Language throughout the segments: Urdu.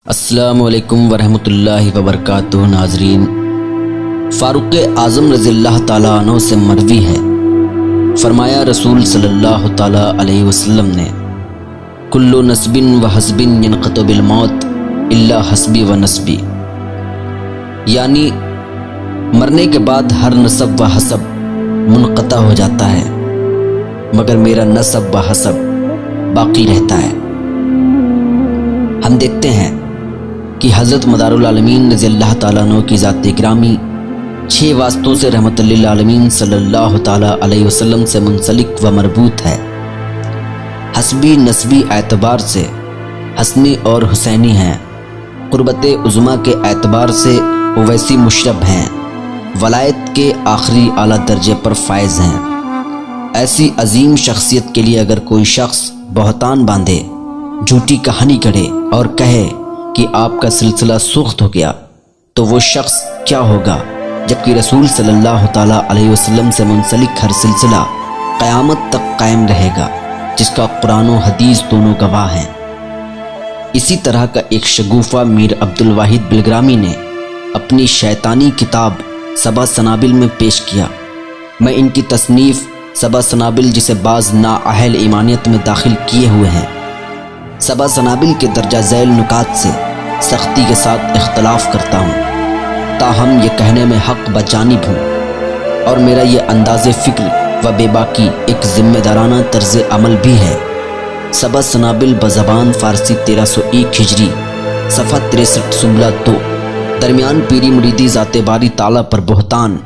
السلام علیکم ورحمۃ اللہ وبرکاتہ۔ ناظرین، فاروق اعظم رضی اللہ تعالیٰ عنہ سے مروی ہے، فرمایا رسول صلی اللہ تعالیٰ علیہ وسلم نے، کل نسب و حسب ینقطع بالموت الا حسبی و نسبی، یعنی مرنے کے بعد ہر نسب و حسب منقطع ہو جاتا ہے مگر میرا نسب و حسب باقی رہتا ہے۔ ہم دیکھتے ہیں کہ حضرت مدار العالمین رضی اللہ تعالیٰ عنہ کی ذات گرامی 6 واسطوں سے رحمت للعالمین صلی اللہ تعالیٰ علیہ وسلم سے منسلک و مربوط ہے۔ حسبی نسبی اعتبار سے حسنی اور حسینی ہیں، قربت عظمیٰ کے اعتبار سے اویسی مشرب ہیں، ولایت کے آخری اعلیٰ درجے پر فائز ہیں۔ ایسی عظیم شخصیت کے لیے اگر کوئی شخص بہتان باندھے، جھوٹی کہانی گڑھے اور کہے کہ آپ کا سلسلہ سوخت ہو گیا، تو وہ شخص کیا ہوگا، جبکہ رسول صلی اللہ تعالیٰ علیہ وسلم سے منسلک ہر سلسلہ قیامت تک قائم رہے گا، جس کا قرآن و حدیث دونوں گواہ ہیں۔ اسی طرح کا ایک شگوفہ میر عبد الواحد بلگرامی نے اپنی شیطانی کتاب سبع سنابل میں پیش کیا۔ میں ان کی تصنیف سبع سنابل، جسے بعض نااہل ایمانیت میں داخل کیے ہوئے ہیں، سبع سنابل کے درجہ ذیل نکات سے سختی کے ساتھ اختلاف کرتا ہوں، تاہم یہ کہنے میں حق بجانب ہوں، اور میرا یہ انداز فکر و بے باکی ایک ذمہ دارانہ طرز عمل بھی ہے۔ سبع سنابل بزبان فارسی 1301 ہجری، صفحہ 63 سنبلہ 2۔ درمیان پیری مریدی ذات باری تعالیٰ پر بہتان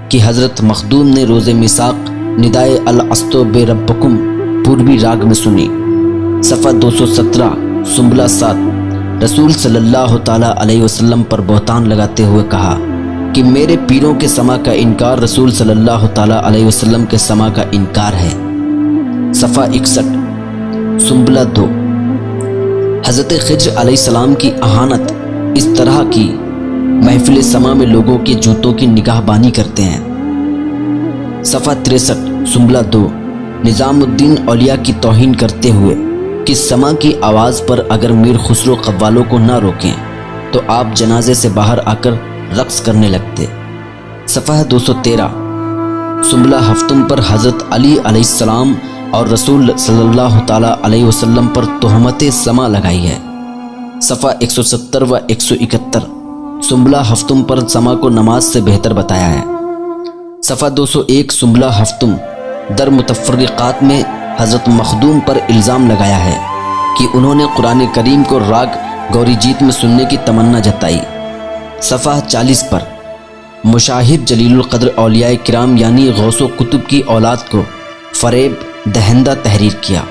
کہ حضرت مخدوم نے روز میثاق ندائے العستو بے ربکم پوربی راگ میں سنی، صفحہ 217 سنبلہ 7۔ رسول صلی اللہ تعالیٰ علیہ وسلم پر بہتان لگاتے ہوئے کہا کہ میرے پیروں کے سما کا انکار رسول صلی اللہ تعالیٰ علیہ وسلم کے سما کا انکار ہے، صفحہ 61 سنبلہ 2۔ حضرت خضر علیہ السلام کی اہانت اس طرح کی محفل سما میں لوگوں کے جوتوں کی نگاہ بانی کرتے ہیں، صفحہ 63 سنبلہ 2۔ نظام الدین اولیاء کی توہین کرتے ہوئے کہ سما کی آواز پر اگر میر خسرو قوالوں کو نہ روکیں تو آپ جنازے سے باہر آ کر رقص کرنے لگتے، صفحہ 213۔ سنبلہ ہفتم پر حضرت علی علیہ السلام اور رسول صلی اللہ تعالیٰ علیہ وسلم پر تہمت سما لگائی ہے، صفحہ 170 و 171۔ سنبلہ ہفتم پر سما کو نماز سے بہتر بتایا ہے، صفحہ 201۔ سنبلہ ہفتم در متفرقات میں حضرت مخدوم پر الزام لگایا ہے کہ انہوں نے قرآن کریم کو راگ گوری جیت میں سننے کی تمنا جتائی، صفحہ 40 پر۔ مشاہد جلیل القدر اولیاء کرام یعنی غوث و کتب کی اولاد کو فریب دہندہ تحریر کیا،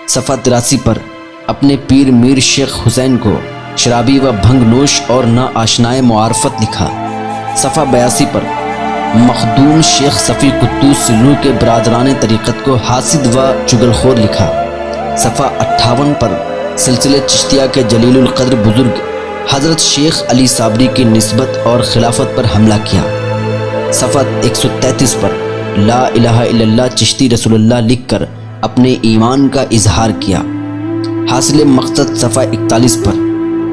صفحہ 83 پر۔ اپنے پیر میر شیخ حسین کو شرابی و بھنگ نوش اور نا آشنائے معارفت لکھا، صفحہ 82 پر۔ مخدوم شیخ صفی قدوس سلو کے برادران طریقت کو حاسد و چگلخور لکھا، صفحہ 58 پر۔ سلسلے چشتیہ کے جلیل القدر بزرگ حضرت شیخ علی صابری کی نسبت اور خلافت پر حملہ کیا، صفحہ 133 پر۔ لا الہ الا اللہ چشتی رسول اللہ لکھ کر اپنے ایمان کا اظہار کیا، حاصل مقصد صفحہ 41 پر۔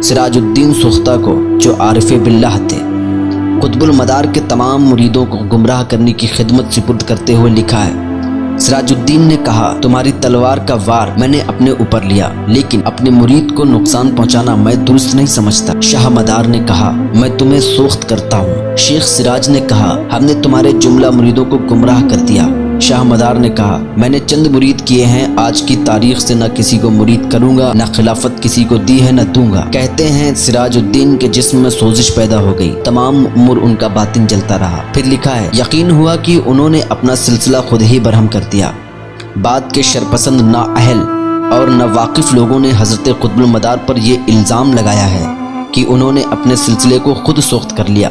سراج الدین سختہ کو جو عارف باللہ تھے، قطب المدار کے تمام مریدوں کو گمراہ کرنے کی خدمت سپرد کرتے ہوئے لکھا ہے۔ سراج الدین نے کہا، تمہاری تلوار کا وار میں نے اپنے اوپر لیا، لیکن اپنے مرید کو نقصان پہنچانا میں درست نہیں سمجھتا۔ شاہ مدار نے کہا، میں تمہیں سوخت کرتا ہوں۔ شیخ سراج نے کہا، ہم نے تمہارے جملہ مریدوں کو گمراہ کر دیا۔ شاہ مدار نے کہا، میں نے چند مرید کیے ہیں، آج کی تاریخ سے نہ کسی کو مرید کروں گا، نہ خلافت کسی کو دی ہے نہ دوں گا۔ کہتے ہیں سراج الدین کے جسم میں سوزش پیدا ہو گئی، تمام عمر ان کا باطن جلتا رہا۔ پھر لکھا ہے، یقین ہوا کہ انہوں نے اپنا سلسلہ خود ہی برہم کر دیا۔ بعد کے شرپسند نااہل اور ناواقف لوگوں نے حضرت قطب المدار پر یہ الزام لگایا ہے کہ انہوں نے اپنے سلسلے کو خود سوخت کر لیا۔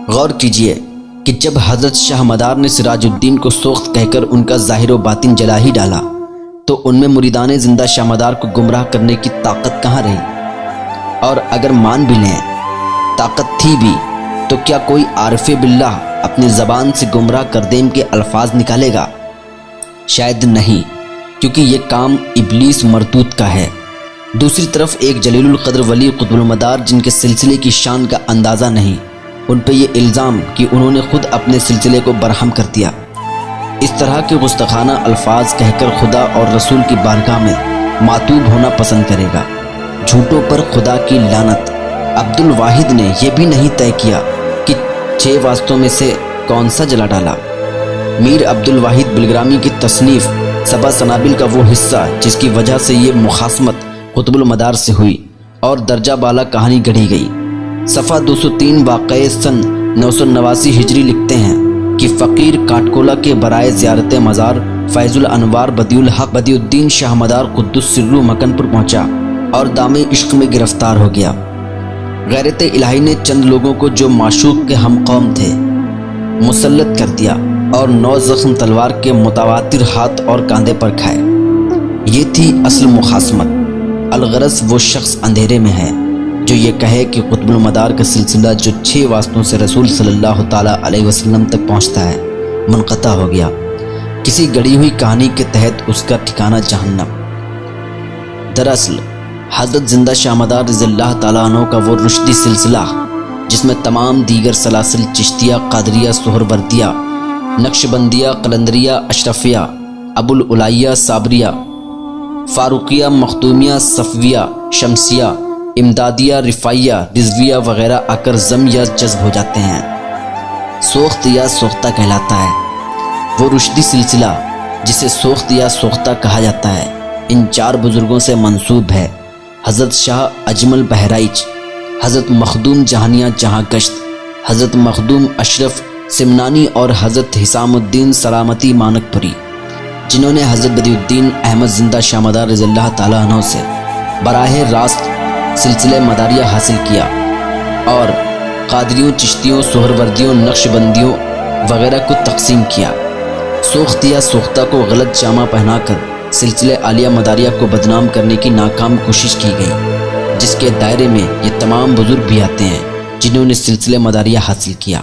غور کیجئے کہ جب حضرت شاہ مدار نے سراج الدین کو سوخت کہہ کر ان کا ظاہر و باطن جلا ہی ڈالا، تو ان میں مریدان زندہ شاہ مدار کو گمراہ کرنے کی طاقت کہاں رہی؟ اور اگر مان بھی لیں طاقت تھی بھی، تو کیا کوئی عارف باللہ اپنی زبان سے گمراہ کردیم کے الفاظ نکالے گا؟ شاید نہیں، کیونکہ یہ کام ابلیس مردود کا ہے۔ دوسری طرف ایک جلیل القدر ولی قطب المدار جن کے سلسلے کی شان کا اندازہ نہیں، ان پہ یہ الزام کہ انہوں نے خود اپنے سلسلے کو برہم کر دیا۔ اس طرح کے گستاخانہ الفاظ کہہ کر خدا اور رسول کی بارگاہ میں معتوب ہونا پسند کرے گا۔ جھوٹوں پر خدا کی لعنت۔ عبد الواحد نے یہ بھی نہیں طے کیا کہ 6 واسطوں میں سے کون سا جلا ڈالا۔ میر عبد الواحد بلگرامی کی تصنیف سبع سنابل کا وہ حصہ جس کی وجہ سے یہ مخاصمت قطب المدار سے ہوئی اور درجہ بالا کہانی گڑھی گئی، صفحہ 203 واقعہ سن 989 ہجری لکھتے ہیں کہ فقیر کاٹکولا کے برائے زیارت مزار فیض الانوار بدیع الحق بدیع الدین شاہ مدار قدس سرہ مکن پر پہنچا اور دام عشق میں گرفتار ہو گیا۔ غیرت الہی نے چند لوگوں کو جو معشوق کے ہم قوم تھے مسلط کر دیا اور 9 زخم تلوار کے متواتر ہاتھ اور کاندھے پر کھائے۔ یہ تھی اصل مخاصمت۔ الغرض وہ شخص اندھیرے میں ہے جو یہ کہے کہ قطب المدار کا سلسلہ جو 6 واسطوں سے رسول صلی اللہ تعالیٰ علیہ وسلم تک پہنچتا ہے منقطع ہو گیا۔ کسی گڑی ہوئی کہانی کے تحت اس کا ٹھکانہ جہنم۔ دراصل حضرت زندہ شاہ مدار رضی اللہ تعالیٰ عنہ کا وہ رشدی سلسلہ جس میں تمام دیگر سلاسل چشتیہ، قادریہ، سہروردیہ، نقشبندیہ، قلندریہ، اشرفیہ، ابو العلیہ، صابریہ، فاروقیہ، مختومیہ، صفویہ، شمسیہ، امدادیہ، رفاعیہ، رضویہ وغیرہ آ کر ضم یا جذب ہو جاتے ہیں، سوخت یا سوختہ کہلاتا ہے۔ وہ رشدی سلسلہ جسے سوخت یا سوختہ کہا جاتا ہے ان 4 بزرگوں سے منسوب ہے: حضرت شاہ اجمل بہرائچ، حضرت مخدوم جہانیہ جہاں گشت، حضرت مخدوم اشرف سمنانی اور حضرت حسام الدین سلامتی مانک پوری، جنہوں نے حضرت بدیع الدین احمد زندہ شاہ مدار رضی اللہ تعالیٰ عنہ سے براہ راست سلسلہ مداریہ حاصل کیا اور قادریوں، چشتیوں، سہروردیوں، نقشبندیوں وغیرہ کو تقسیم کیا۔ سوخت یا سوختہ کو غلط جامہ پہنا کر سلسلہ عالیہ مداریہ کو بدنام کرنے کی ناکام کوشش کی گئی، جس کے دائرے میں یہ تمام بزرگ بھی آتے ہیں جنہوں نے سلسلہ مداریہ حاصل کیا۔